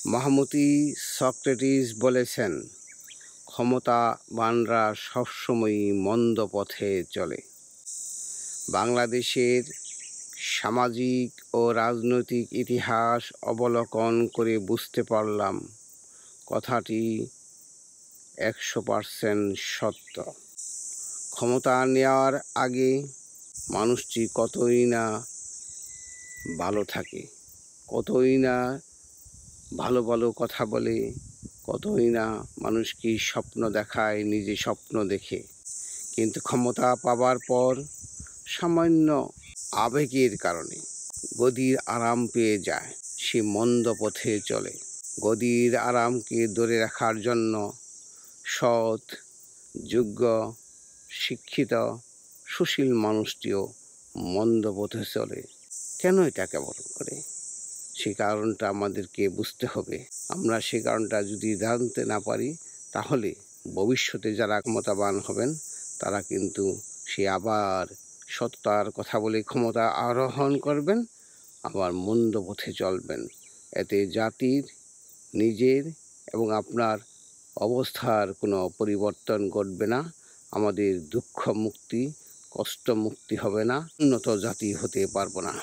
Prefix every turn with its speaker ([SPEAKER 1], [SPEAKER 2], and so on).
[SPEAKER 1] মহামতি সক্রেটিস বলেছেন, ক্ষমতাবানরা সবসময়ই মন্দ পথে চলে। বাংলাদেশের সামাজিক ও রাজনৈতিক ইতিহাস অবলোকন করে বুঝতে পারলাম কথাটি 100% সত্য। ক্ষমতা নেওয়ার আগে মানুষটি কতই না ভালো থাকে, কতই না ভালো ভালো কথা বলে, কতই না মানুষকে স্বপ্ন দেখায়, নিজে স্বপ্ন দেখে। কিন্তু ক্ষমতা পাবার পর সামান্য আবেগের কারণে গদির আরাম পেয়ে যায়, সে মন্দ পথে চলে। গদির আরামকে ধরে রাখার জন্য সৎ, যোগ্য, শিক্ষিত, সুশীল মানুষটিও মন্দ পথে চলে। কেন এটা কেমন করে? সে কারণটা আমাদেরকে বুঝতে হবে। আমরা সে কারণটা যদি জানতে না পারি, তাহলে ভবিষ্যতে যারা ক্ষমতাবান হবেন তারা কিন্তু সে আবার সততার কথা বলে ক্ষমতা আরোহণ করবেন, আবার মন্দ পথে চলবেন। এতে জাতির, নিজের এবং আপনার অবস্থার কোনো পরিবর্তন ঘটবে না। আমাদের দুঃখ মুক্তি, কষ্ট মুক্তি হবে না, উন্নত জাতি হতে পারবো না।